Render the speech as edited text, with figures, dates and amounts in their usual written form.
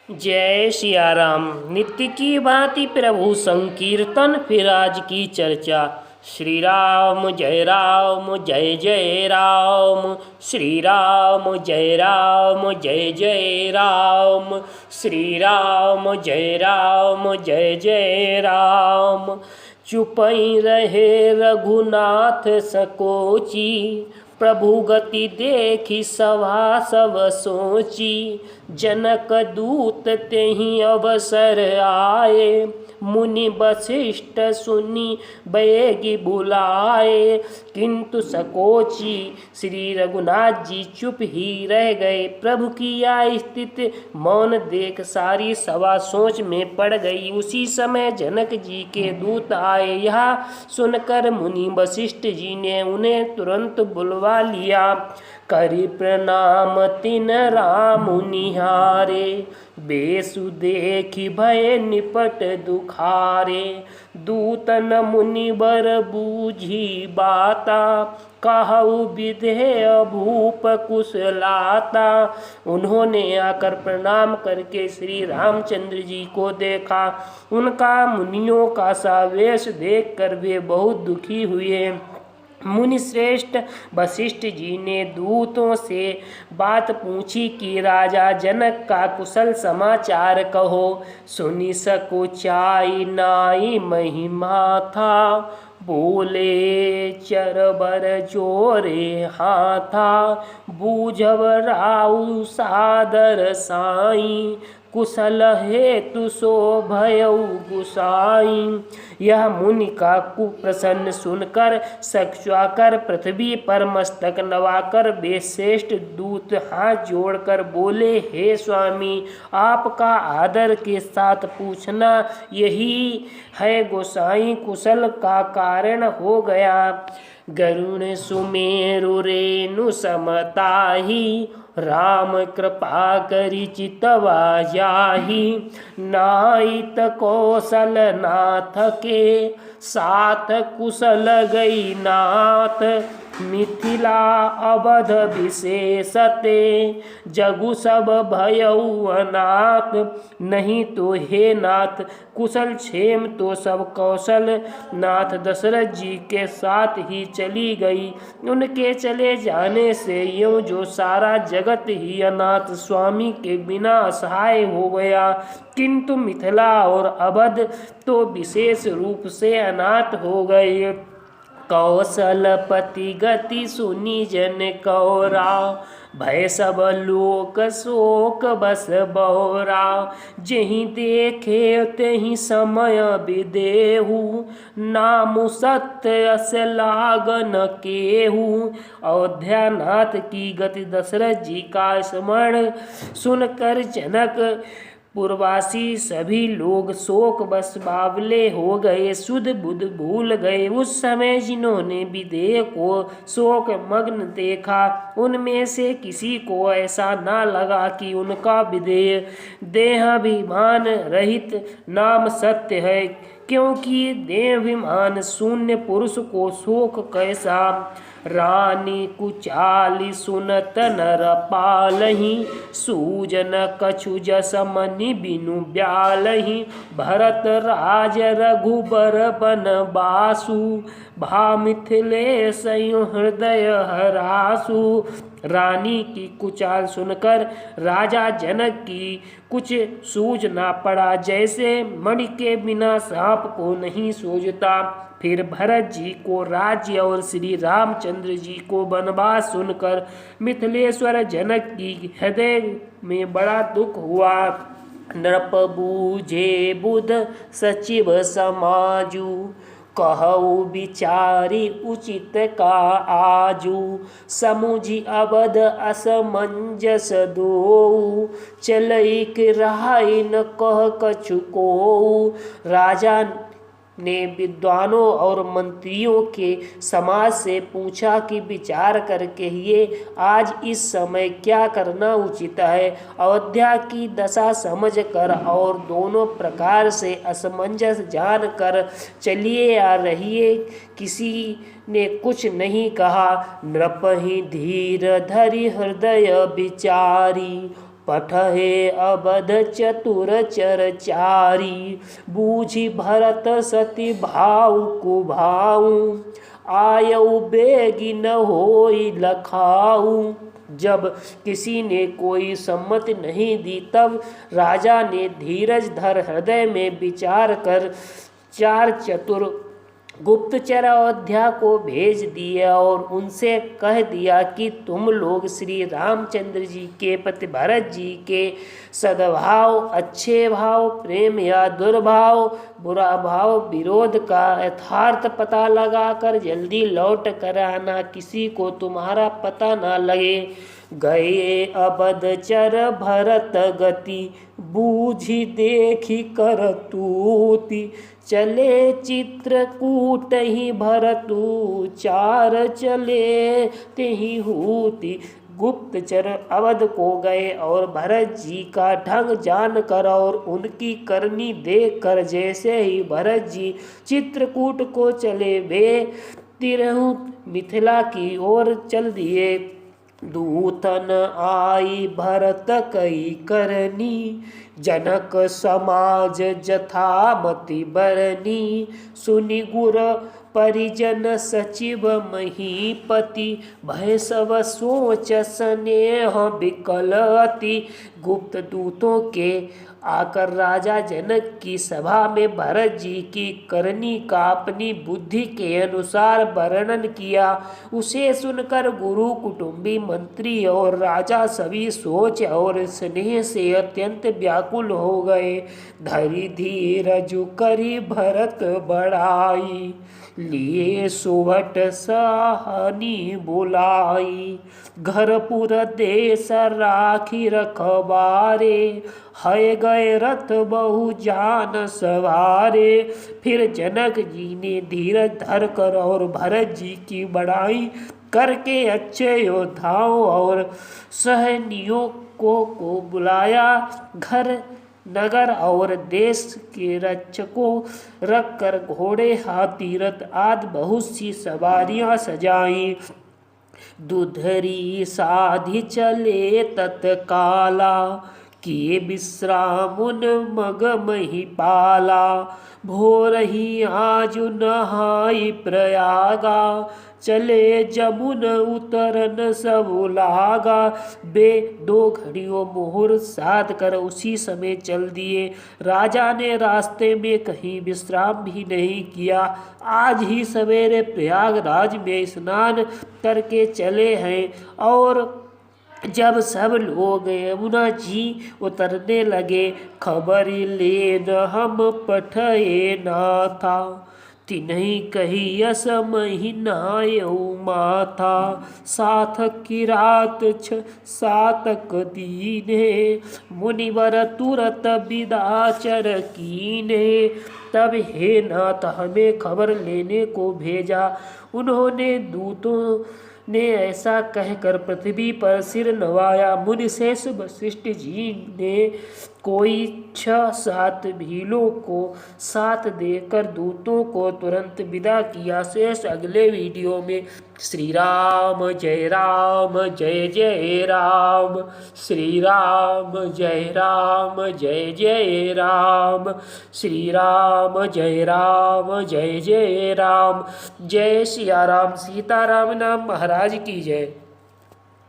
जय सिया राम। नित्य की भांति प्रभु संकीर्तन, फिर आज की चर्चा। श्री राम जय राम, जय जय राम। श्री राम जय राम, जय जय राम। श्री राम जय राम, जय जय राम। चुपई रहे रघुनाथ सकोची, प्रभु गति देखी सभा सब सोची। जनक दूत तेहि अवसर आए, मुनि वशिष्ठ सुनी बैगी बुलाए। किंतु सकोची श्री रघुनाथ जी चुप ही रह गए। प्रभु की यह स्थिति मौन देख सारी सभा सोच में पड़ गई। उसी समय जनक जी के दूत आए। यह सुनकर मुनि वशिष्ठ जी ने उन्हें तुरंत बुलवा लिया। करि प्रणाम तिन राम निहारे, बेसु देखि भय निपट दुखारे। दूतन मुनिवर बूझी बाता, कहु विधेय भूप कुशलाता। उन्होंने आकर प्रणाम करके श्री रामचंद्र जी को देखा। उनका मुनियों का सा वेश देख कर वे बहुत दुखी हुए। मुनि श्रेष्ठ वशिष्ठ जी ने दूतों से बात पूछी कि राजा जनक का कुशल समाचार कहो। सुनी सकोचाई नाई महिमा था, बोले चरबर जोरे हाथा। बूझब राउ सादर साई, कुशल हेतु सो भयउ गुसाई। यह मुनि का कुप्रसन्न सुनकर सकुचाकर पृथ्वी पर मस्तक नवाकर वे श्रेष्ठ दूत हाथ जोड़कर बोले, हे स्वामी, आपका आदर के साथ पूछना यही है गोसाई कुशल का कारण हो गया। गरुण सुमेरु रेणु समताही, राम कृपा करि चितवा जाहि। नाइत कौशल नाथ के, साथ कुशल गई नाथ। मिथिला अवध विशेषते, जगु सब भयउ अनाथ। नहीं तो हे नाथ कुशल क्षेम तो सब कौशल नाथ दशरथ जी के साथ ही चली गई। उनके चले जाने से यूं जो सारा जगत ही अनाथ स्वामी के बिना असहाय हो गया। किंतु मिथिला और अवध तो विशेष रूप से अनाथ हो गए। कौशलपति गति सुनी जन कौरा, भय सब लोक शोक बस बौरा। जेहि देखे तेहि समय विदेहु, नामु सत्य अस लागन केहू। अयोध्यानाथ की गति दशरथ जी का स्मरण सुनकर जनक पूर्ववासी सभी लोग शोक बस बावले हो गए, सुध बुध भूल गए। उस समय जिन्होंने विदेह को शोक मग्न देखा, उनमें से किसी को ऐसा ना लगा कि उनका विदेह देहाभिमान रहित नाम सत्य है, क्योंकि देहाभिमान शून्य पुरुष को शोक कैसा। रानी कुचाली सुनत नर पालही, सूजन कछु जस मनि बिनु ब्यालही। भरत राज रघुबर बन बासु, भा मिथिलेश हृदय हरासु। रानी की कुचाल सुनकर राजा जनक की कुछ सूझ ना पड़ा, जैसे मणि के बिना सांप को नहीं सूझता। फिर भरत जी को राज्य और श्री रामचंद्र जी को वनवास सुनकर मिथिलेश्वर जनक की हृदय में बड़ा दुख हुआ। नृप बूझे बुध सचिव समाजू, कहु विचारी उचित का आजू। समुझि अवध असमंजस दोऊ, चलैक रहाई न कह कछु कोऊ। राजा ने विद्वानों और मंत्रियों के समाज से पूछा कि विचार करके ये आज इस समय क्या करना उचित है। अयोध्या की दशा समझकर और दोनों प्रकार से असमंजस जानकर चलिए या रहिए। किसी ने कुछ नहीं कहा। नृपहि धीर धरि हृदय विचारी, पठहे अबध चतुर चरचारी, बूझी भरत सती भाव को भाऊ, आयऊ बेगी न होई लखाऊ। जब किसी ने कोई सम्मति नहीं दी तब राजा ने धीरज धर हृदय में विचार कर 4 चतुर गुप्तचर अयोध्या को भेज दिया और उनसे कह दिया कि तुम लोग श्री रामचंद्र जी के पति भरत जी के सद्भाव, अच्छे भाव, प्रेम या दुर्भाव, बुरा भाव, विरोध का यथार्थ पता लगाकर जल्दी लौट कर आना, किसी को तुम्हारा पता न लगे। गए अबध चर भरत गति, बूझी देखी कर तूती, चले चित्रकूट ही भरतु, 4 चले तेहि हूति। गुप्तचर अवध को गए और भरत जी का ढंग जानकर और उनकी करनी देखकर जैसे ही भरत जी चित्रकूट को चले, वे तिरहुत मिथिला की ओर चल दिए। दूतन आई भरत कई करनी, जनक समाज जथामति बरनी, सुनि गुर परिजन सचिव महीपति, भय सब सोच स्नेह विकल अति। गुप्त दूतों के आकर राजा जनक की सभा में भरत जी की करनी का अपनी बुद्धि के अनुसार वर्णन किया। उसे सुनकर गुरु, कुटुंबी, मंत्री और राजा सभी सोच और स्नेह से अत्यंत व्याकुल हो गए। धरि धीरज करी भरत बड़ाई, लिए सुभट सहानी बुलाई। घरपुर देश राखी रखबारे, है गए रथ बहु जान सवारे। फिर जनक जी ने धीरज धर कर और भरत जी की बड़ाई करके अच्छे योद्धाओं और सहनियों को बुलाया। घर, नगर और देश के रक्षकों रखकर घोड़े, हाथी, रथ आदि बहुत सी सवारियां सजाई। दुधरी साधि चले तत्काला, किए विश्रामुन मग महिपाला। भोर ही आज नहाई प्रयागा, चले जमुन उतरन सब लागा। वे 2 घड़ियों मुहूर्त साध कर उसी समय चल दिए। राजा ने रास्ते में कहीं विश्राम भी नहीं किया। आज ही सवेरे प्रयागराज में स्नान करके चले हैं और जब सब लोग यमुना जी उतरने लगे, खबर लेन हम पठये नाथा। तिन्हि कही यस महीनायऊ माथा, साथक की रात 7 दीने। मुनिवर तुरत विदाचर कीने। तब हे नाथ हमें खबर लेने को भेजा। उन्होंने दूतों ने ऐसा कहकर पृथ्वी पर सिर नवाया। मुनिशेष वशिष्ठ जी ने कोई 6-7 भीलों को साथ देकर दूतों को तुरंत विदा किया। शेष अगले वीडियो में। श्री राम जय राम जय जय राम, श्री राम जय राम जय जय राम, श्री राम जय राम जय जय राम। जय सिया राम, सीताराम नाम महाराज की जय।